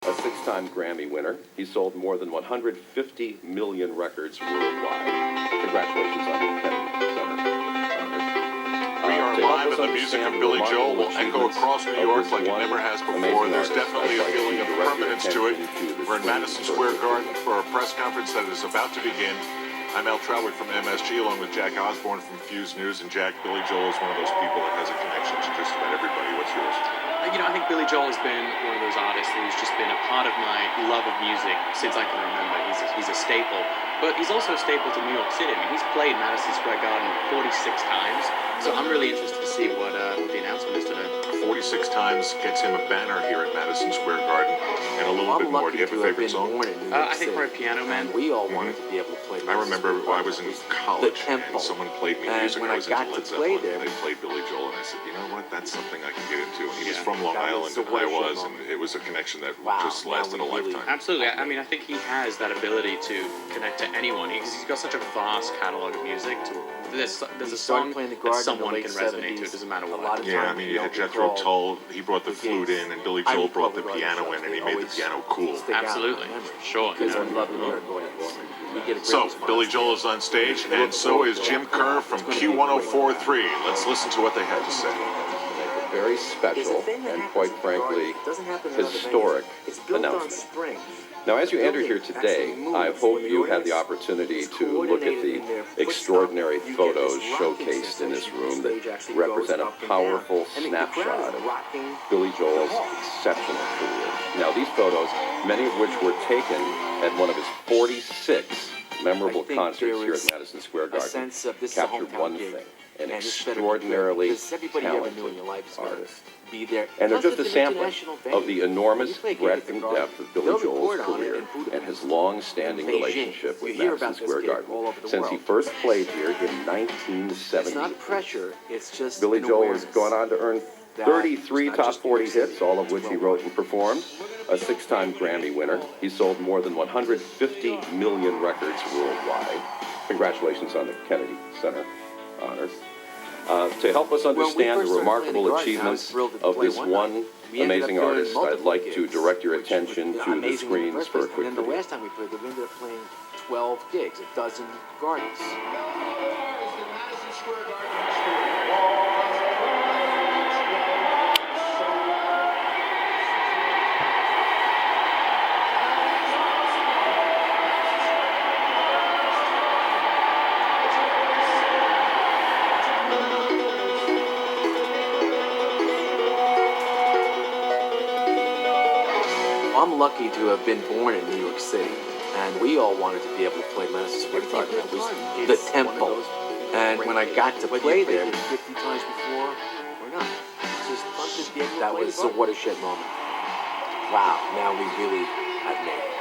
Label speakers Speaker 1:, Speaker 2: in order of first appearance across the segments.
Speaker 1: A six-time Grammy winner, he sold more than 150 million records worldwide. Congratulations on the Kennedy Center.
Speaker 2: We are live, and the music of Billy Joel will echo across New York like it never has before. There's definitely a feeling of permanence to it. We're in Madison Square Garden for a press conference that is about to begin. I'm Al Trawick from MSG, along with Jack Osborne from Fuse News. And Jack, Billy Joel is one of those people that has a connection to just about everybody. What's yours?
Speaker 3: I think Billy Joel has been one of those artists who's just been a part of my love of music since I can remember. He's a staple, but he's also a staple to New York City. I mean, he's played Madison Square Garden 46 times, so I'm really interested to see what the announcement is today.
Speaker 2: 46 times gets him a banner here at Madison Square Garden, and a little bit more. Do you have a favorite song?
Speaker 3: I think probably Piano Man.
Speaker 4: We all wanted to be able to play.
Speaker 2: I remember I was in college and someone played me music.
Speaker 4: When
Speaker 2: I was
Speaker 4: got
Speaker 2: into Led
Speaker 4: to play
Speaker 2: Zeppelin,
Speaker 4: there,
Speaker 2: and they played Billy Joel, and I said, you know what, that's something I can get into. And he was from Long
Speaker 4: That
Speaker 2: Island,
Speaker 4: was a
Speaker 2: and I was,
Speaker 4: watershed
Speaker 2: and
Speaker 4: moment.
Speaker 2: it was a connection that
Speaker 4: Wow,
Speaker 2: just
Speaker 4: now
Speaker 2: lasted a
Speaker 4: we really-
Speaker 2: lifetime.
Speaker 3: Absolutely. I mean, I think he has that ability to connect to anyone. He's got such a vast catalog of music. There's a song
Speaker 4: playing the
Speaker 3: that
Speaker 4: Garden in the
Speaker 3: someone
Speaker 4: late
Speaker 3: can resonate to.
Speaker 4: 70s.
Speaker 3: It doesn't matter
Speaker 4: A
Speaker 3: what.
Speaker 4: lot of
Speaker 2: Yeah, I
Speaker 4: times
Speaker 2: mean,
Speaker 4: you
Speaker 2: you had
Speaker 4: don't
Speaker 2: Jethro
Speaker 4: recall
Speaker 2: Tull, he brought the flute
Speaker 4: gigs.
Speaker 2: in, and Billy
Speaker 4: I
Speaker 2: Joel
Speaker 4: recall
Speaker 2: brought the
Speaker 4: the
Speaker 2: piano
Speaker 4: Garden
Speaker 2: in, and he
Speaker 4: shows.
Speaker 2: made
Speaker 4: They
Speaker 2: the piano cool.
Speaker 4: stick out in my
Speaker 3: Absolutely.
Speaker 4: memory.
Speaker 3: Sure.
Speaker 4: Because
Speaker 3: you
Speaker 4: we
Speaker 3: know.
Speaker 4: love the New York Garden. We get a great
Speaker 2: So,
Speaker 4: response.
Speaker 2: Billy Joel is on stage, and so is Jim Kerr from Q1043. Let's listen to what they had to say.
Speaker 1: Very
Speaker 4: There's a
Speaker 1: special
Speaker 4: thing that
Speaker 1: and
Speaker 4: happens
Speaker 1: quite
Speaker 4: at the Garden.
Speaker 1: frankly
Speaker 4: It doesn't happen in other
Speaker 1: historic
Speaker 4: venues. It's built on
Speaker 1: announcement.
Speaker 4: springs.
Speaker 1: Now, as you
Speaker 4: The
Speaker 1: enter here
Speaker 4: building
Speaker 1: today,
Speaker 4: actually moves
Speaker 1: I
Speaker 4: when
Speaker 1: hope
Speaker 4: the
Speaker 1: you had the
Speaker 4: audience
Speaker 1: opportunity
Speaker 4: is
Speaker 1: to look at
Speaker 4: coordinated
Speaker 1: the
Speaker 4: in their foot
Speaker 1: extraordinary
Speaker 4: stop. You get
Speaker 1: photos
Speaker 4: this rocking
Speaker 1: showcased in this
Speaker 4: sensation.
Speaker 1: room
Speaker 4: The
Speaker 1: that
Speaker 4: stage actually
Speaker 1: represent
Speaker 4: goes
Speaker 1: a
Speaker 4: up and
Speaker 1: powerful
Speaker 4: down. And the
Speaker 1: snapshot
Speaker 4: crowd is
Speaker 1: of
Speaker 4: rocking
Speaker 1: Billy Joel's
Speaker 4: the hall.
Speaker 1: exceptional career. Now, these photos, many of which were taken at one of his 46 memorable
Speaker 4: I think
Speaker 1: concerts
Speaker 4: there
Speaker 1: here
Speaker 4: is
Speaker 1: at Madison Square
Speaker 4: a
Speaker 1: Garden,
Speaker 4: sense of this is a
Speaker 1: captured
Speaker 4: hometown
Speaker 1: one
Speaker 4: gig.
Speaker 1: thing, an
Speaker 4: And this better be good,
Speaker 1: extraordinarily
Speaker 4: because everybody you ever knew in
Speaker 1: talented
Speaker 4: your life is going to
Speaker 1: artist.
Speaker 4: be there.
Speaker 1: And they're
Speaker 4: Plus,
Speaker 1: just a
Speaker 4: it's an
Speaker 1: sampling
Speaker 4: international venue.
Speaker 1: of the
Speaker 4: When
Speaker 1: enormous
Speaker 4: you play a gig
Speaker 1: breadth
Speaker 4: at the
Speaker 1: and
Speaker 4: Garden,
Speaker 1: depth of Billy
Speaker 4: they'll
Speaker 1: Joel's
Speaker 4: report on it
Speaker 1: career
Speaker 4: in Budapest,
Speaker 1: and his long-standing
Speaker 4: in Beijing.
Speaker 1: relationship with
Speaker 4: You hear
Speaker 1: Madison
Speaker 4: about this
Speaker 1: Square
Speaker 4: gig
Speaker 1: Garden
Speaker 4: all over the
Speaker 1: since he
Speaker 4: world.
Speaker 1: first played here in
Speaker 4: It's
Speaker 1: 1970.
Speaker 4: not pressure, it's just
Speaker 1: Billy
Speaker 4: an
Speaker 1: Joel has
Speaker 4: awareness
Speaker 1: gone on to earn
Speaker 4: that
Speaker 1: 33
Speaker 4: it's not
Speaker 1: top
Speaker 4: just New
Speaker 1: 40
Speaker 4: York City,
Speaker 1: hits, all of
Speaker 4: it's
Speaker 1: which he
Speaker 4: worldwide.
Speaker 1: wrote and performed. A six-time Grammy winner, he sold more than 150 million records worldwide. Congratulations on the Kennedy Center honors. To help us understand the
Speaker 4: first started
Speaker 1: remarkable
Speaker 4: playing the Garden, I was
Speaker 1: achievements
Speaker 4: thrilled to
Speaker 1: of
Speaker 4: play
Speaker 1: this
Speaker 4: one
Speaker 1: one
Speaker 4: night. We ended
Speaker 1: amazing
Speaker 4: up doing
Speaker 1: artist, I'd
Speaker 4: multiple
Speaker 1: like to
Speaker 4: gigs,
Speaker 1: direct your
Speaker 4: which
Speaker 1: attention
Speaker 4: was
Speaker 1: to the
Speaker 4: amazing in
Speaker 1: screens
Speaker 4: first
Speaker 1: for a
Speaker 4: place.
Speaker 1: quick
Speaker 4: And then the
Speaker 1: video.
Speaker 4: last time we played, we ended up playing 12 gigs, a dozen gardens. I'm lucky to have been born in New York City, and we all wanted to be able to play Madison Square Garden. That was the temple. And when I got to play there, 50 times before or not, it's just fun to be able to that was a watershed moment. Wow, now we really have made it.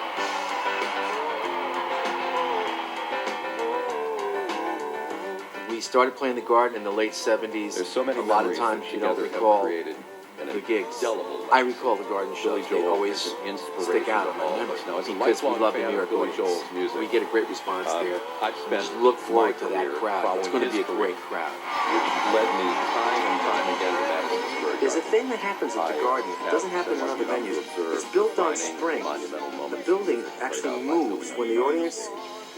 Speaker 4: We started playing the Garden in the late 70s.
Speaker 1: There's so many
Speaker 4: a lot of
Speaker 1: memories
Speaker 4: times
Speaker 1: that
Speaker 4: you don't
Speaker 1: together have
Speaker 4: recall
Speaker 1: created an
Speaker 4: the gigs.
Speaker 1: indelible
Speaker 4: I recall the Garden
Speaker 1: Billy
Speaker 4: shows. They
Speaker 1: Joel
Speaker 4: always
Speaker 1: is an inspiration
Speaker 4: stick out
Speaker 1: to
Speaker 4: in my
Speaker 1: all of
Speaker 4: memory
Speaker 1: us. Now, as a
Speaker 4: because we
Speaker 1: lifelong
Speaker 4: love the
Speaker 1: fan
Speaker 4: New
Speaker 1: of
Speaker 4: York
Speaker 1: Billy
Speaker 4: audience.
Speaker 1: Joel's music,
Speaker 4: We get a great response there.
Speaker 1: I've spent
Speaker 4: Just look forward
Speaker 1: my
Speaker 4: to that
Speaker 1: career
Speaker 4: crowd. It's
Speaker 1: following
Speaker 4: going to be
Speaker 1: his
Speaker 4: a great crowd.
Speaker 1: which led me time and time again to Madison Square
Speaker 4: There's a
Speaker 1: Garden.
Speaker 4: thing that happens at the Garden. It doesn't happen in other venues. It's built on springs. The building actually moves when the audience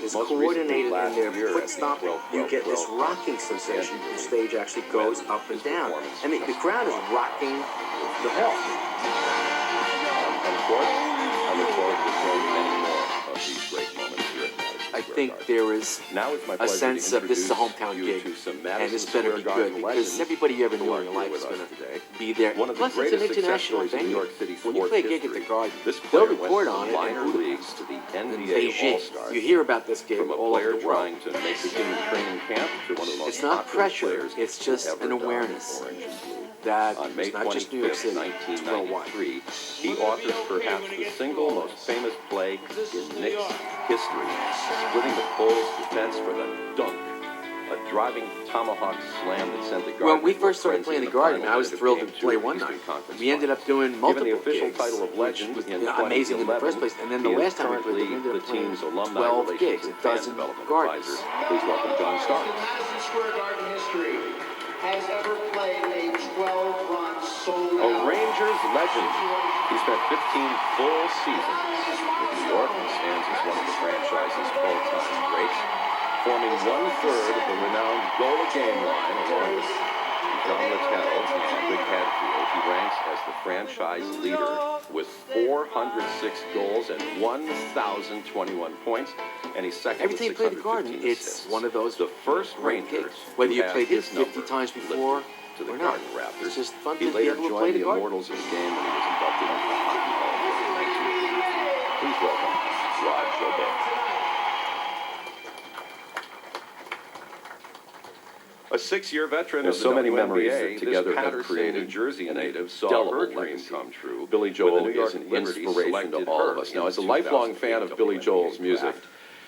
Speaker 4: is coordinated in their foot stomp. You get this rocking sensation. The stage actually goes up and down, and the crowd is rocking the hall.
Speaker 1: And of course, I look forward to seeing many more of these great moments here at Madison
Speaker 4: I
Speaker 1: Square
Speaker 4: think
Speaker 1: Garden.
Speaker 4: there is
Speaker 1: Now it's my
Speaker 4: a
Speaker 1: pleasure
Speaker 4: sense
Speaker 1: to
Speaker 4: of this is a
Speaker 1: introduce
Speaker 4: hometown
Speaker 1: you
Speaker 4: gig,
Speaker 1: to some
Speaker 4: and
Speaker 1: Madison
Speaker 4: this better
Speaker 1: Square
Speaker 4: be
Speaker 1: Garden
Speaker 4: good because
Speaker 1: legends
Speaker 4: everybody you ever
Speaker 1: who
Speaker 4: knew
Speaker 1: are
Speaker 4: in your
Speaker 1: here
Speaker 4: life
Speaker 1: with
Speaker 4: is
Speaker 1: us
Speaker 4: going to
Speaker 1: today.
Speaker 4: be there.
Speaker 1: One of the
Speaker 4: Plus, it's an
Speaker 1: greatest success
Speaker 4: international
Speaker 1: stories in New
Speaker 4: venue.
Speaker 1: York City's
Speaker 4: When you
Speaker 1: sports
Speaker 4: play a gig at
Speaker 1: history.
Speaker 4: the Garden,
Speaker 1: This
Speaker 4: they'll
Speaker 1: player went
Speaker 4: report
Speaker 1: from
Speaker 4: on it
Speaker 1: minor
Speaker 4: in
Speaker 1: leagues to the
Speaker 4: in
Speaker 1: NBA
Speaker 4: Beijing.
Speaker 1: All-Stars.
Speaker 4: You hear about this gig
Speaker 1: From a
Speaker 4: all over
Speaker 1: player
Speaker 4: the world.
Speaker 1: trying to make the human training camp to one of the most
Speaker 4: It's not
Speaker 1: popular
Speaker 4: pressure,
Speaker 1: players
Speaker 4: it's just
Speaker 1: ever
Speaker 4: an
Speaker 1: done
Speaker 4: awareness
Speaker 1: orange and blue.
Speaker 4: that
Speaker 1: On May
Speaker 4: it's not just New York
Speaker 1: 25th,
Speaker 4: City, it's worldwide.
Speaker 1: 1993, he authored perhaps the single most famous play in Knicks history, splitting the Bulls' defense for the dunk, a driving tomahawk slam that sent the Garden.
Speaker 4: When we first started playing the Garden, I was thrilled to play one night. We ended up doing multiple
Speaker 1: Given the official
Speaker 4: gigs,
Speaker 1: title of legend
Speaker 4: which was
Speaker 1: in
Speaker 4: amazing in the
Speaker 1: 2011,
Speaker 4: first place. And then the
Speaker 1: he is
Speaker 4: last time we played, we
Speaker 1: currently
Speaker 4: ended
Speaker 1: the
Speaker 4: up playing
Speaker 1: team's alumni
Speaker 4: 12
Speaker 1: relations
Speaker 4: gigs, a
Speaker 1: and fan
Speaker 4: dozen
Speaker 1: development
Speaker 4: gardens.
Speaker 1: advisor. Please welcome John Starr.
Speaker 5: Madison Square Garden history. has ever played a 12-run sold-out.
Speaker 1: A Rangers legend. He spent 15 full seasons with New York and stands as one of the franchise's all-time greats, forming one-third of the renowned goal-a-game line along with John Littell and Rick Hadfield. He ranks as the franchise leader with 406 goals and 1,021 points, and he's second
Speaker 4: Every
Speaker 1: with
Speaker 4: time you play the
Speaker 1: 615
Speaker 4: Garden, it's
Speaker 1: assists.
Speaker 4: one of those
Speaker 1: The first
Speaker 4: great
Speaker 1: Ranger,
Speaker 4: gigs. Whether you
Speaker 1: who
Speaker 4: played
Speaker 1: had
Speaker 4: this
Speaker 1: his
Speaker 4: 50
Speaker 1: number
Speaker 4: times before
Speaker 1: lifted to the
Speaker 4: or not.
Speaker 1: Garden Rafters.
Speaker 4: It's just fun
Speaker 1: He
Speaker 4: to be
Speaker 1: later
Speaker 4: able to
Speaker 1: joined
Speaker 4: play
Speaker 1: the
Speaker 4: the Garden.
Speaker 1: Immortals of the game when he was inducted into the Hockey Hall of Fame in 1983. Please welcome Rod Gilbert. A six-year veteran of so many memories that together have created New Jersey native saw her dream come true. Billy Joel is an inspiration to all of us. Now, as a lifelong fan of Billy Joel's music,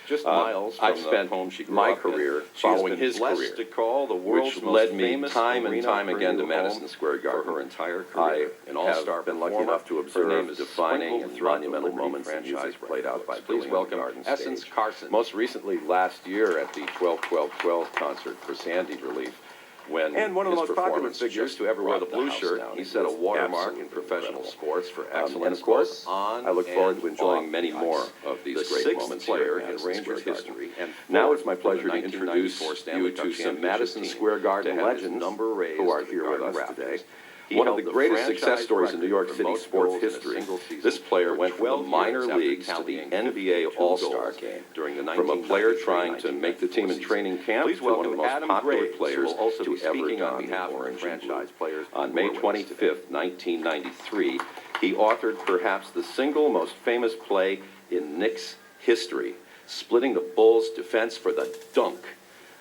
Speaker 1: just miles from
Speaker 6: I've spent
Speaker 1: the home she grew
Speaker 6: my
Speaker 1: up
Speaker 6: career
Speaker 1: in,
Speaker 6: following
Speaker 1: she has
Speaker 6: his
Speaker 1: been blessed
Speaker 6: career,
Speaker 1: to call the world's
Speaker 6: which
Speaker 1: most
Speaker 6: led me
Speaker 1: famous
Speaker 6: time and
Speaker 1: arena
Speaker 6: time
Speaker 1: her
Speaker 6: again
Speaker 1: new
Speaker 6: to Madison
Speaker 1: home
Speaker 6: Square
Speaker 1: for
Speaker 6: Garden.
Speaker 1: her entire career.
Speaker 6: I
Speaker 1: An all-star
Speaker 6: have been lucky
Speaker 1: performer,
Speaker 6: enough to
Speaker 1: her
Speaker 6: observe
Speaker 1: name is
Speaker 6: defining
Speaker 1: sprinkled
Speaker 6: and
Speaker 1: throughout the
Speaker 6: monumental
Speaker 1: Liberty
Speaker 6: moments in
Speaker 1: franchise
Speaker 6: music played out by
Speaker 1: records.
Speaker 6: Billy
Speaker 1: Please
Speaker 6: on the
Speaker 1: welcome
Speaker 6: Garden
Speaker 1: Essence
Speaker 6: stage.
Speaker 1: Carson. Most recently last year at the 12-12-12 concert for Sandy Relief, when
Speaker 6: And one of the
Speaker 1: his
Speaker 6: most popular
Speaker 1: performance
Speaker 6: figures
Speaker 1: just
Speaker 6: to ever wear the
Speaker 1: brought
Speaker 6: blue
Speaker 1: house
Speaker 6: shirt,
Speaker 1: down.
Speaker 6: he
Speaker 1: He
Speaker 6: set a
Speaker 1: was
Speaker 6: watermark in
Speaker 1: absolutely
Speaker 6: professional
Speaker 1: incredible.
Speaker 6: sports for
Speaker 1: And
Speaker 6: excellence,
Speaker 1: of course,
Speaker 6: both
Speaker 1: on
Speaker 6: I look forward to
Speaker 1: and
Speaker 6: enjoying
Speaker 1: off
Speaker 6: many
Speaker 1: the
Speaker 6: more
Speaker 1: ice.
Speaker 6: of these
Speaker 1: The
Speaker 6: great
Speaker 1: sixth
Speaker 6: moments
Speaker 1: player
Speaker 6: here at
Speaker 1: in
Speaker 6: Madison
Speaker 1: Rangers
Speaker 6: Square Garden.
Speaker 1: history, and
Speaker 6: Now
Speaker 1: fourth
Speaker 6: it's my
Speaker 1: for
Speaker 6: pleasure
Speaker 1: the
Speaker 6: to introduce
Speaker 1: 1994
Speaker 6: you
Speaker 1: Stanley
Speaker 6: to
Speaker 1: Cup
Speaker 6: some
Speaker 1: championship
Speaker 6: Madison
Speaker 1: team
Speaker 6: Square Garden
Speaker 1: to have his
Speaker 6: legends
Speaker 1: number raised
Speaker 6: who are
Speaker 1: to the
Speaker 6: here with
Speaker 1: Garden
Speaker 6: us
Speaker 1: Rafters.
Speaker 6: today.
Speaker 1: He
Speaker 6: One of
Speaker 1: held
Speaker 6: the greatest
Speaker 1: franchise
Speaker 6: success stories in New York
Speaker 1: record
Speaker 6: City
Speaker 1: for most
Speaker 6: sports
Speaker 1: goals in a
Speaker 6: history.
Speaker 1: single season
Speaker 6: This player
Speaker 1: for
Speaker 6: went from the
Speaker 1: 12
Speaker 6: minor
Speaker 1: years after
Speaker 6: leagues to the
Speaker 1: tallying
Speaker 6: NBA
Speaker 1: 52
Speaker 6: All-Star
Speaker 1: goals
Speaker 6: game.
Speaker 1: during the
Speaker 6: From a player trying to
Speaker 1: 1993-1994
Speaker 6: make the team in
Speaker 1: season.
Speaker 6: training camp
Speaker 1: Please
Speaker 6: to one of the
Speaker 1: welcome
Speaker 6: most
Speaker 1: Adam
Speaker 6: popular
Speaker 1: Graves, who
Speaker 6: players
Speaker 1: will also
Speaker 6: to
Speaker 1: be
Speaker 6: ever
Speaker 1: speaking on
Speaker 6: don the
Speaker 1: behalf of
Speaker 6: orange and
Speaker 1: franchise
Speaker 6: blue.
Speaker 1: players
Speaker 6: On
Speaker 1: who
Speaker 6: May
Speaker 1: are with us today.
Speaker 6: 25th, 1993, he authored perhaps the single most famous play in Knicks history, splitting the Bulls' defense for the dunk.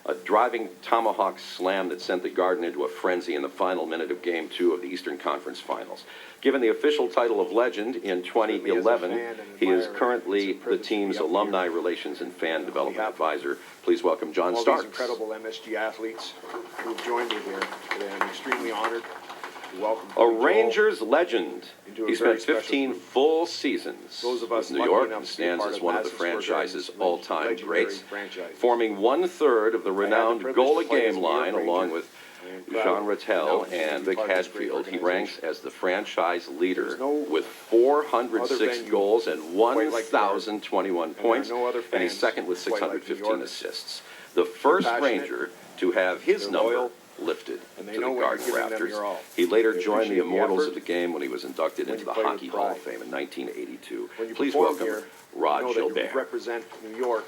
Speaker 6: A driving tomahawk slam that sent the Garden into a frenzy in the final minute of Game 2 of the Eastern Conference Finals. Given the official title of legend in 2011, he is currently the team's alumni relations and fan development advisor. Please welcome John
Speaker 7: all
Speaker 6: Starks.
Speaker 7: these incredible MSG athletes who've joined me here today. I'm extremely honored to welcome
Speaker 1: A
Speaker 7: Billy Joel
Speaker 1: Rangers legend.
Speaker 7: into a
Speaker 1: He
Speaker 7: very
Speaker 1: spent
Speaker 7: special
Speaker 1: 15
Speaker 7: group.
Speaker 1: full seasons
Speaker 7: Those of us
Speaker 1: with New
Speaker 7: lucky
Speaker 1: York
Speaker 7: enough
Speaker 1: and
Speaker 7: to be a
Speaker 1: stands
Speaker 7: part
Speaker 1: as
Speaker 7: of
Speaker 1: one of the
Speaker 7: Madison Square
Speaker 1: franchise's
Speaker 7: Garden's
Speaker 1: all-time
Speaker 7: legendary
Speaker 1: greats,
Speaker 7: franchise.
Speaker 1: forming one-third of the renowned
Speaker 7: privilege to
Speaker 1: goal-a-game
Speaker 7: play as a New York
Speaker 1: line
Speaker 7: Ranger.
Speaker 1: along with
Speaker 7: I am proud
Speaker 1: Jean
Speaker 7: to
Speaker 1: Rattel
Speaker 7: announce
Speaker 1: and
Speaker 7: to be
Speaker 1: Vic
Speaker 7: part of this great
Speaker 1: Hadfield. He ranks
Speaker 7: organization.
Speaker 1: as the franchise leader
Speaker 7: There's no
Speaker 1: with
Speaker 7: other
Speaker 1: 406
Speaker 7: venue
Speaker 1: goals and
Speaker 7: quite like the Garden.
Speaker 1: 1,021
Speaker 7: And there are
Speaker 1: points,
Speaker 7: no other
Speaker 1: and he's
Speaker 7: fans
Speaker 1: second with
Speaker 7: quite like New
Speaker 1: 615
Speaker 7: Yorkers.
Speaker 1: assists. The first
Speaker 7: passionate,
Speaker 1: Ranger to have his
Speaker 7: they're
Speaker 1: number
Speaker 7: loyal,
Speaker 1: lifted
Speaker 7: and they
Speaker 1: to
Speaker 7: know
Speaker 1: the
Speaker 7: when you're
Speaker 1: Garden
Speaker 7: giving them
Speaker 1: Rafters.
Speaker 7: your all.
Speaker 1: He later
Speaker 7: They
Speaker 1: joined the
Speaker 7: appreciate the
Speaker 1: Immortals
Speaker 7: effort
Speaker 1: of the game when he was inducted
Speaker 7: when
Speaker 1: into
Speaker 7: you
Speaker 1: the
Speaker 7: play with
Speaker 1: Hockey Hall of
Speaker 7: pride.
Speaker 1: Fame in 1982.
Speaker 7: When you
Speaker 1: Please
Speaker 7: perform
Speaker 1: welcome
Speaker 7: here,
Speaker 1: Rod
Speaker 7: know that you
Speaker 1: Gilbert.
Speaker 7: represent New York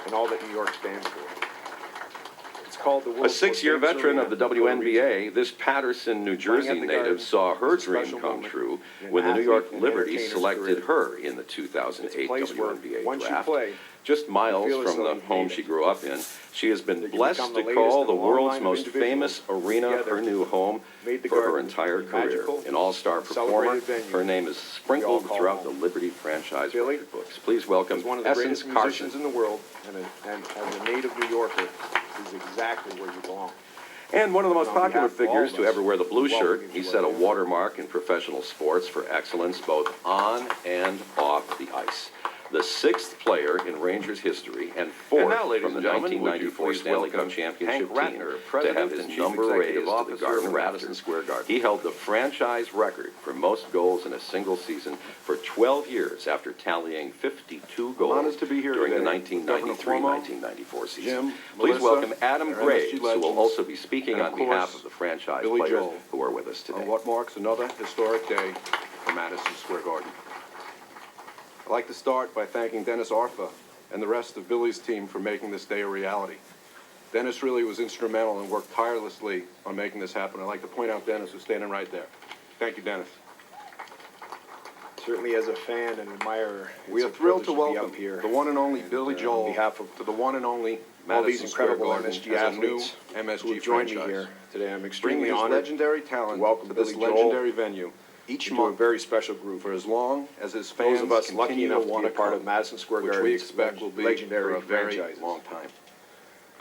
Speaker 7: and all that New York stands for. It's called the
Speaker 1: A
Speaker 7: world's
Speaker 1: six-year
Speaker 7: most famous
Speaker 1: veteran of the
Speaker 7: arena for a reason.
Speaker 1: WNBA, this Patterson, New Jersey
Speaker 7: Playing at the
Speaker 1: native
Speaker 7: Garden
Speaker 1: saw her
Speaker 7: is a
Speaker 1: dream
Speaker 7: special
Speaker 1: come
Speaker 7: moment
Speaker 1: true
Speaker 7: in an
Speaker 1: when the New York
Speaker 7: athlete and
Speaker 1: Liberty
Speaker 7: entertainer's
Speaker 1: selected
Speaker 7: career.
Speaker 1: her in the
Speaker 7: It's
Speaker 1: 2008
Speaker 7: a place where
Speaker 1: WNBA
Speaker 7: once you
Speaker 1: draft.
Speaker 7: play,
Speaker 1: Just miles
Speaker 7: feel as
Speaker 1: from
Speaker 7: though
Speaker 1: the
Speaker 7: you've
Speaker 1: home
Speaker 7: made
Speaker 1: she
Speaker 7: it.
Speaker 1: grew up in, she has been
Speaker 7: That you
Speaker 1: blessed
Speaker 7: become
Speaker 1: to
Speaker 7: the
Speaker 1: call
Speaker 7: latest
Speaker 1: the
Speaker 7: in a long
Speaker 1: world's
Speaker 7: line of
Speaker 1: most famous
Speaker 7: individuals
Speaker 1: arena
Speaker 7: together
Speaker 1: her new home
Speaker 7: made the
Speaker 1: for her
Speaker 7: Garden
Speaker 1: entire
Speaker 7: a
Speaker 1: career.
Speaker 7: magical,
Speaker 1: An all-star performer,
Speaker 7: celebrated venue
Speaker 1: her name is
Speaker 7: we all
Speaker 1: sprinkled
Speaker 7: call
Speaker 1: throughout the
Speaker 7: home.
Speaker 1: Liberty franchise
Speaker 7: Billy
Speaker 1: record books. Please welcome
Speaker 7: As one of the
Speaker 1: Essence
Speaker 7: greatest
Speaker 1: Carson.
Speaker 7: musicians in the world, and as a native New Yorker, is exactly where you belong.
Speaker 1: And one of the most
Speaker 7: On
Speaker 1: popular
Speaker 7: behalf of all
Speaker 1: figures
Speaker 7: of
Speaker 1: to
Speaker 7: us,
Speaker 1: ever wear the blue
Speaker 7: we welcome
Speaker 1: shirt,
Speaker 7: you to
Speaker 1: he
Speaker 7: our
Speaker 1: set a
Speaker 7: family.
Speaker 1: watermark in professional sports for excellence both on and off the ice. The sixth player in Rangers history and fourth
Speaker 6: And now, ladies
Speaker 1: from the
Speaker 6: and gentlemen, would you
Speaker 1: 1994
Speaker 6: please
Speaker 1: Stanley Cup
Speaker 6: welcome
Speaker 1: championship
Speaker 6: Hank
Speaker 1: team
Speaker 6: Ratner,
Speaker 1: to
Speaker 6: President
Speaker 1: have his
Speaker 6: and Chief
Speaker 1: number
Speaker 6: Executive
Speaker 1: raised to the
Speaker 6: Officer
Speaker 1: Garden
Speaker 6: of
Speaker 1: Rafters.
Speaker 6: Madison Square Garden.
Speaker 1: He held the franchise record for most goals in a single season for 12 years after tallying 52 goals
Speaker 6: honored to be here
Speaker 1: during the
Speaker 6: today. Governor Cuomo,
Speaker 1: 1993-1994 season.
Speaker 6: Jim,
Speaker 1: Please
Speaker 6: Melissa,
Speaker 1: welcome Adam
Speaker 6: our
Speaker 1: Graves,
Speaker 6: MSG
Speaker 1: who will
Speaker 6: legends,
Speaker 1: also be speaking
Speaker 6: and
Speaker 1: on
Speaker 6: of
Speaker 1: behalf
Speaker 6: course,
Speaker 1: of the franchise
Speaker 6: Billy
Speaker 1: players
Speaker 6: Joel,
Speaker 1: who are with us today.
Speaker 6: on what marks another historic day for Madison Square Garden. I'd like to start by thanking Dennis Arfa and the rest of Billy's team for making this day a reality. Dennis really was instrumental and worked tirelessly on making this happen. I'd like to point out Dennis, who's standing right there. Thank you, Dennis.
Speaker 7: Certainly as a fan and admirer,
Speaker 6: We are
Speaker 7: it's a
Speaker 6: thrilled to
Speaker 7: privilege be
Speaker 6: welcome
Speaker 7: up here.
Speaker 6: the one and only Billy
Speaker 7: on
Speaker 6: Joel
Speaker 7: behalf of
Speaker 6: to the one and only
Speaker 7: all these
Speaker 6: Madison Square
Speaker 7: incredible
Speaker 6: Garden
Speaker 7: MSG
Speaker 6: as a new
Speaker 7: athletes
Speaker 6: MSG
Speaker 7: who have joined me
Speaker 6: franchise.
Speaker 7: here today. I'm
Speaker 6: Bringing
Speaker 7: extremely
Speaker 6: his
Speaker 7: honored
Speaker 6: legendary talent
Speaker 7: to welcome
Speaker 6: to this
Speaker 7: Billy Joel
Speaker 6: legendary venue each
Speaker 7: into a
Speaker 6: month
Speaker 7: very special group.
Speaker 6: for as long as his fans
Speaker 7: Those of us lucky
Speaker 6: continue
Speaker 7: enough
Speaker 6: to
Speaker 7: to
Speaker 6: want
Speaker 7: be a
Speaker 6: to
Speaker 7: part
Speaker 6: come,
Speaker 7: of Madison Square
Speaker 6: which we
Speaker 7: Garden's
Speaker 6: expect will be
Speaker 7: legendary
Speaker 6: for a very
Speaker 7: franchises.
Speaker 6: long time.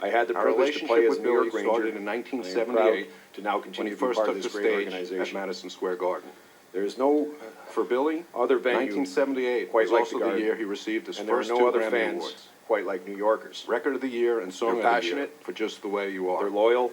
Speaker 7: I had the
Speaker 6: Our
Speaker 7: privilege to
Speaker 6: relationship
Speaker 7: play as
Speaker 6: with
Speaker 7: a New York
Speaker 6: Billy
Speaker 7: Ranger.
Speaker 6: started in
Speaker 7: I am
Speaker 6: 1978
Speaker 7: proud to now
Speaker 6: when
Speaker 7: continue
Speaker 6: he
Speaker 7: to be
Speaker 6: first
Speaker 7: part
Speaker 6: took
Speaker 7: of
Speaker 6: the
Speaker 7: this great
Speaker 6: stage at
Speaker 7: organization.
Speaker 6: Madison Square Garden.
Speaker 7: There is no
Speaker 6: For Billy,
Speaker 7: other venue
Speaker 6: 1978
Speaker 7: quite
Speaker 6: was
Speaker 7: like
Speaker 6: also
Speaker 7: the
Speaker 6: the
Speaker 7: Garden,
Speaker 6: year he received his
Speaker 7: and there are
Speaker 6: first
Speaker 7: no
Speaker 6: two
Speaker 7: other
Speaker 6: Grammy
Speaker 7: fans
Speaker 6: Awards.
Speaker 7: quite like New Yorkers.
Speaker 6: Record of the Year and Song
Speaker 7: They're
Speaker 6: of the Year
Speaker 7: passionate,
Speaker 6: for Just the Way You Are.
Speaker 7: They're loyal,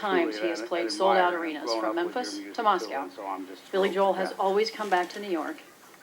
Speaker 8: times he has
Speaker 9: truly
Speaker 8: played
Speaker 9: an
Speaker 8: sold-out
Speaker 9: admirer.
Speaker 8: arenas,
Speaker 9: Growing
Speaker 8: from
Speaker 9: up with your
Speaker 8: Memphis
Speaker 9: music,
Speaker 8: to Moscow.
Speaker 9: too, and so I'm just
Speaker 8: Billy
Speaker 9: thrilled
Speaker 8: Joel
Speaker 9: for
Speaker 8: has
Speaker 9: that.
Speaker 8: always come back to New York,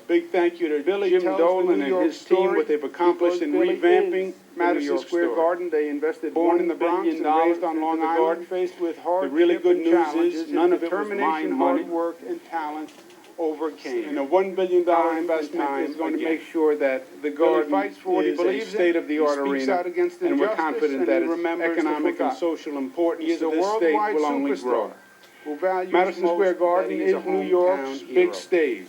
Speaker 10: A big thank you to Jim Dolan and his team, what they've accomplished in revamping Madison Square Garden. They invested $1 billion on Long Island. Faced with hard, the really good news is none of it was mine money. Hard work and talent overcame. And a $1 billion investment is going to make sure that the garden fights for what he believes in, state-of-the-art arena, and we're confident that its economic and social importance to this state will only grow. Madison Square Garden is New York's big stage.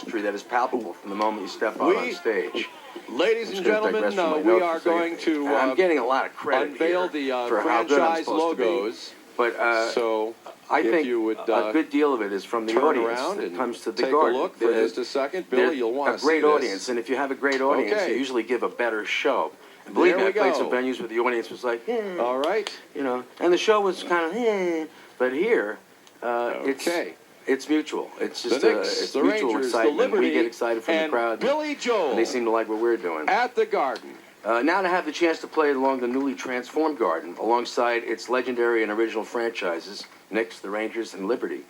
Speaker 11: history that is palpable from the moment you step out on stage.
Speaker 12: Ladies
Speaker 11: I'm
Speaker 12: and
Speaker 11: just gonna digress
Speaker 12: gentlemen,
Speaker 11: from my
Speaker 12: we
Speaker 11: notes
Speaker 12: are
Speaker 11: for a second.
Speaker 12: going to
Speaker 11: And I'm getting a lot of credit
Speaker 12: unveil
Speaker 11: here
Speaker 12: the
Speaker 11: for how good I'm
Speaker 12: franchise
Speaker 11: supposed to be.
Speaker 12: logos.
Speaker 11: But
Speaker 12: So
Speaker 11: I
Speaker 12: if
Speaker 11: think
Speaker 12: you would
Speaker 11: a good deal of it is from the
Speaker 12: turn
Speaker 11: audience
Speaker 12: around
Speaker 11: that
Speaker 12: and
Speaker 11: comes to the
Speaker 12: take
Speaker 11: garden.
Speaker 12: a look for just a second.
Speaker 11: They're
Speaker 12: Billy, you'll want
Speaker 11: a
Speaker 12: to see
Speaker 11: great
Speaker 12: this.
Speaker 11: audience, and if you have a great audience,
Speaker 12: Okay.
Speaker 11: you usually give a better show. And believe
Speaker 12: There
Speaker 11: me, I
Speaker 12: we
Speaker 11: played
Speaker 12: go.
Speaker 11: some venues where the audience was like,
Speaker 12: All right.
Speaker 11: you know, and the show was kind of, but here,
Speaker 12: Okay.
Speaker 11: it's mutual. It's
Speaker 12: The
Speaker 11: just
Speaker 12: Knicks,
Speaker 11: it's
Speaker 12: the
Speaker 11: mutual
Speaker 12: Rangers, the
Speaker 11: excitement.
Speaker 12: Liberty,
Speaker 11: We get excited from the
Speaker 12: and
Speaker 11: crowd.
Speaker 12: Billy Joel
Speaker 11: And they seem to like what we're doing.
Speaker 12: at the Garden.
Speaker 11: Now to have the chance to play along the newly transformed Garden, alongside its legendary and original franchises, Knicks, the Rangers, and Liberty,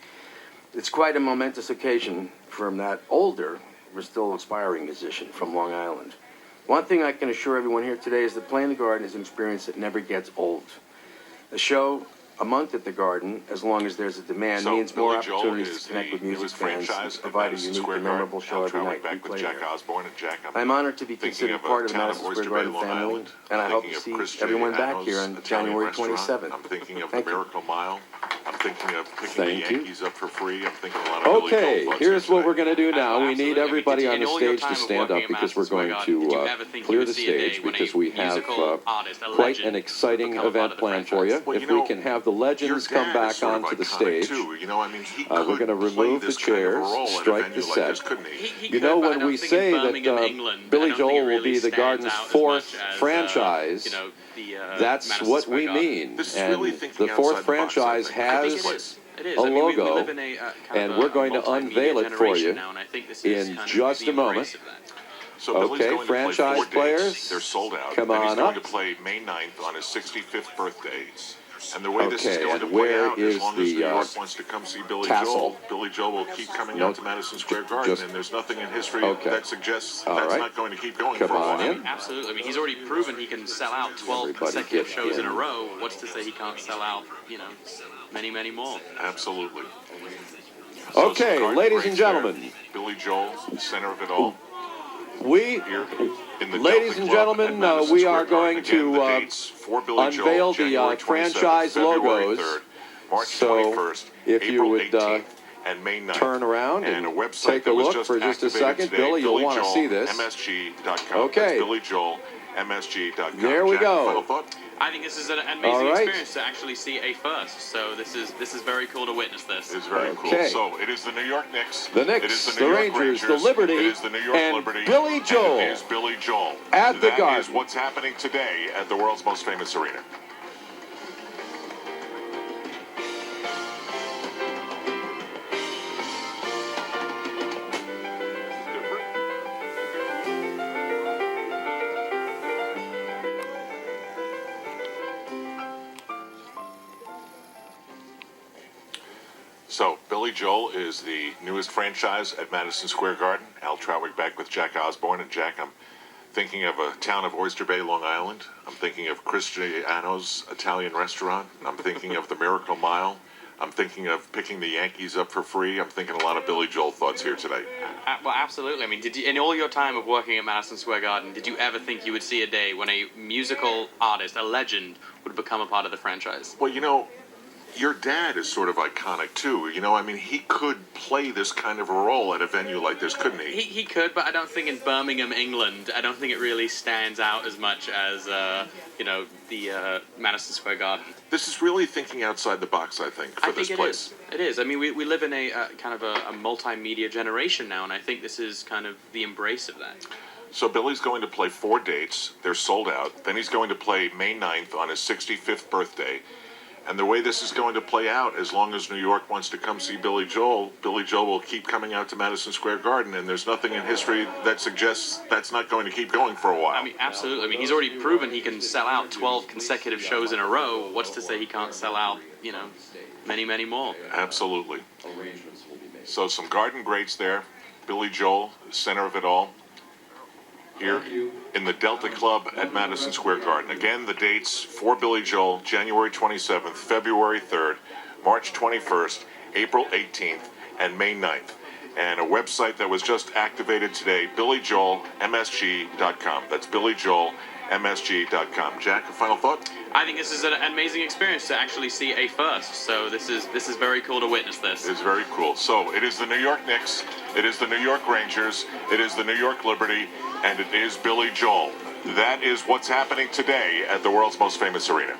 Speaker 11: It's quite a momentous occasion from that older, but still aspiring musician from Long Island. One thing I can assure everyone here today is that playing the Garden is an experience that never gets old. A show a month at the Garden, as long as there's a demand, means more opportunities to connect with music fans and provide a unique and memorable show every night we play there. I'm honored to be considered part of the Madison Square Garden family, and I hope to see everyone back here on January 27th.
Speaker 2: I'm thinking of the
Speaker 11: Thank you.
Speaker 2: Miracle Mile. I'm thinking of picking
Speaker 6: Thank
Speaker 2: the
Speaker 6: you.
Speaker 2: Yankees up for free. I'm thinking a lot of Billy
Speaker 6: Okay,
Speaker 2: Joel thoughts
Speaker 6: here's
Speaker 2: here
Speaker 6: what we're
Speaker 2: today.
Speaker 6: going to do now.
Speaker 3: Oh,
Speaker 6: We need
Speaker 3: absolutely.
Speaker 6: everybody on
Speaker 3: In
Speaker 6: the
Speaker 3: all your
Speaker 6: stage to
Speaker 3: time of
Speaker 6: stand
Speaker 3: working
Speaker 6: up
Speaker 3: at
Speaker 6: because we're
Speaker 3: Madison Square
Speaker 6: going
Speaker 3: Garden, did you
Speaker 6: to
Speaker 3: ever think you
Speaker 6: clear
Speaker 3: would
Speaker 6: the
Speaker 3: see a day
Speaker 6: stage
Speaker 3: when a
Speaker 6: because we have
Speaker 3: musical artist, a
Speaker 6: quite
Speaker 3: legend,
Speaker 6: an exciting
Speaker 3: would become a part
Speaker 6: event
Speaker 3: of the
Speaker 6: planned for you.
Speaker 3: franchise?
Speaker 2: Well,
Speaker 6: If
Speaker 2: you
Speaker 6: we
Speaker 2: know,
Speaker 6: can have the legends
Speaker 2: Your
Speaker 6: come
Speaker 2: dad
Speaker 6: back
Speaker 2: is sort of
Speaker 6: onto the
Speaker 2: iconic,
Speaker 6: stage.
Speaker 2: Too. You know, I mean, he
Speaker 6: We're
Speaker 2: could
Speaker 6: going to
Speaker 2: play
Speaker 6: remove the
Speaker 2: this kind of a
Speaker 6: chairs,
Speaker 2: role at a
Speaker 6: strike
Speaker 2: venue
Speaker 6: the
Speaker 2: like
Speaker 6: set.
Speaker 2: this, couldn't he?
Speaker 3: He
Speaker 6: You
Speaker 3: could,
Speaker 6: know,
Speaker 3: but I
Speaker 6: when
Speaker 3: don't
Speaker 6: we
Speaker 3: think in
Speaker 6: say that
Speaker 3: Birmingham, England, I
Speaker 6: Billy
Speaker 3: don't think
Speaker 6: Joel
Speaker 3: it
Speaker 6: will
Speaker 3: really
Speaker 6: be the
Speaker 3: stands
Speaker 6: Garden's
Speaker 3: out as
Speaker 6: fourth
Speaker 3: much as,
Speaker 6: franchise,
Speaker 3: you know, the,
Speaker 6: that's
Speaker 3: Madison
Speaker 6: what
Speaker 3: Square
Speaker 6: we
Speaker 3: Garden.
Speaker 6: mean.
Speaker 2: This is
Speaker 6: And
Speaker 2: really thinking
Speaker 6: the fourth
Speaker 2: outside the box, I
Speaker 6: franchise
Speaker 2: think, for this
Speaker 6: has
Speaker 2: place.
Speaker 3: It is.
Speaker 6: a
Speaker 3: I mean, we
Speaker 6: logo,
Speaker 3: live in a kind
Speaker 6: and
Speaker 3: of
Speaker 6: we're
Speaker 3: a
Speaker 6: going to
Speaker 3: multimedia
Speaker 6: unveil it for
Speaker 3: generation
Speaker 6: you
Speaker 3: now, and I think this is
Speaker 6: in
Speaker 3: kind
Speaker 6: just
Speaker 3: of
Speaker 6: a
Speaker 3: the
Speaker 6: moment.
Speaker 3: embrace of that.
Speaker 2: So Billy's
Speaker 6: Okay,
Speaker 2: going to play
Speaker 6: franchise
Speaker 2: 4 dates.
Speaker 6: players,
Speaker 2: They're sold out.
Speaker 6: come
Speaker 2: and he's
Speaker 6: on
Speaker 2: going
Speaker 6: up.
Speaker 2: to play May 9th on his 65th birthday. And the way this is
Speaker 6: Okay,
Speaker 2: going to
Speaker 6: and
Speaker 2: play
Speaker 6: where
Speaker 2: out, as
Speaker 6: is
Speaker 2: long as New
Speaker 6: the
Speaker 2: York wants to come see Billy
Speaker 6: tassel?
Speaker 2: Billy Joel will keep coming
Speaker 6: Nope.
Speaker 2: out to Madison Square Garden,
Speaker 6: Just-
Speaker 2: and there's nothing in history
Speaker 6: Okay.
Speaker 2: that suggests
Speaker 6: All
Speaker 2: that's
Speaker 6: right.
Speaker 2: not going to keep going
Speaker 6: Come
Speaker 2: for a
Speaker 6: on
Speaker 2: while.
Speaker 6: in.
Speaker 3: Absolutely. I mean, he's already proven he can sell out 12
Speaker 6: Everybody
Speaker 3: consecutive
Speaker 6: get
Speaker 3: shows in a
Speaker 6: in.
Speaker 3: row. What's to say he can't sell out, you know, many, many more?
Speaker 2: Absolutely.
Speaker 6: Okay,
Speaker 2: some garden
Speaker 6: ladies and
Speaker 2: greats
Speaker 6: gentlemen,
Speaker 2: there. Billy Joel, center of it all.
Speaker 6: we,
Speaker 2: Here in the
Speaker 6: ladies
Speaker 2: Delta
Speaker 6: and
Speaker 2: Club
Speaker 6: gentlemen,
Speaker 2: at Madison
Speaker 6: we
Speaker 2: Square
Speaker 6: are
Speaker 2: Garden.
Speaker 6: going
Speaker 2: Again,
Speaker 6: to
Speaker 2: the dates for Billy Joel,
Speaker 6: unveil the
Speaker 2: January 27th,
Speaker 6: franchise
Speaker 2: February
Speaker 6: logos.
Speaker 2: 3rd, March
Speaker 6: So,
Speaker 2: 21st,
Speaker 6: if you
Speaker 2: April
Speaker 6: would
Speaker 2: 18th, and May 9th.
Speaker 6: turn around and
Speaker 2: a website
Speaker 6: take a
Speaker 2: that was
Speaker 6: look
Speaker 2: just
Speaker 6: for just a
Speaker 2: activated
Speaker 6: second.
Speaker 2: today,
Speaker 6: Billy, you'll want to see this.
Speaker 2: BillyJoelMSG.com.
Speaker 6: Okay.
Speaker 2: That's BillyJoelMSG.com.
Speaker 6: There we
Speaker 2: Jack,
Speaker 6: go.
Speaker 2: Final thought?
Speaker 3: I think this is an
Speaker 6: All
Speaker 3: amazing
Speaker 6: right.
Speaker 3: experience to actually see a first. So this is very cool to witness this.
Speaker 2: It's very cool.
Speaker 6: Okay.
Speaker 2: So it is the New York Knicks.
Speaker 6: The Knicks,
Speaker 2: it is the
Speaker 6: the
Speaker 2: New York
Speaker 6: Rangers, the
Speaker 2: Rangers,
Speaker 6: Liberty,
Speaker 2: it is the New York
Speaker 6: and
Speaker 2: Liberty,
Speaker 6: Billy Joel
Speaker 2: and it is Billy Joel
Speaker 6: at the
Speaker 2: That
Speaker 6: Garden.
Speaker 2: is what's happening today at the world's most famous arena. So, Billy Joel is the newest franchise at Madison Square Garden. Al Trawick back with Jack Osborne. And Jack, I'm thinking of a town of Oyster Bay, Long Island. I'm thinking of Cristiano's Italian restaurant. I'm thinking of the Miracle Mile. I'm thinking of picking the Yankees up for free. I'm thinking a lot of Billy Joel thoughts here today.
Speaker 3: Well, absolutely. I mean, did you, in all your time of working at Madison Square Garden, did you ever think you would see a day when a musical artist, a legend, would become a part of the franchise?
Speaker 2: Well, you know, your dad is sort of iconic too. You know, I mean, he could play this kind of a role at a venue like this, couldn't he?
Speaker 3: He could, but I don't think in Birmingham, England, I don't think it really stands out as much as, you know, the Madison Square Garden.
Speaker 2: This is really thinking outside the box, I think, for this place.
Speaker 3: It is. I mean, we live in a kind of a multimedia generation now, and I think this is kind of the embrace of that.
Speaker 2: So Billy's going to play 4 dates. They're sold out. Then he's going to play May 9th on his 65th birthday. And the way this is going to play out, as long as New York wants to come see Billy Joel will keep coming out to Madison Square Garden, and there's nothing in history that suggests that's not going to keep going for a while.
Speaker 3: I mean, absolutely. I mean, he's already proven he can sell out 12 consecutive shows in a row. What's to say he can't sell out, you know, many, many more?
Speaker 2: Absolutely. So some garden greats there. Billy Joel, center of it all. Here in the Delta Club at Madison Square Garden. Again, the dates for Billy Joel, January 27th, February 3rd, March 21st, April 18th, and May 9th. And a website that was just activated today, BillyJoelMSG.com. That's BillyJoelMSG.com. Jack, a final thought?
Speaker 3: I think this is an amazing experience to actually see a first. So this is very cool to witness this.
Speaker 2: It's very cool. So it is the New York Knicks, it is the New York Rangers, it is the New York Liberty, and it is Billy Joel. That is what's happening today at the world's most famous arena.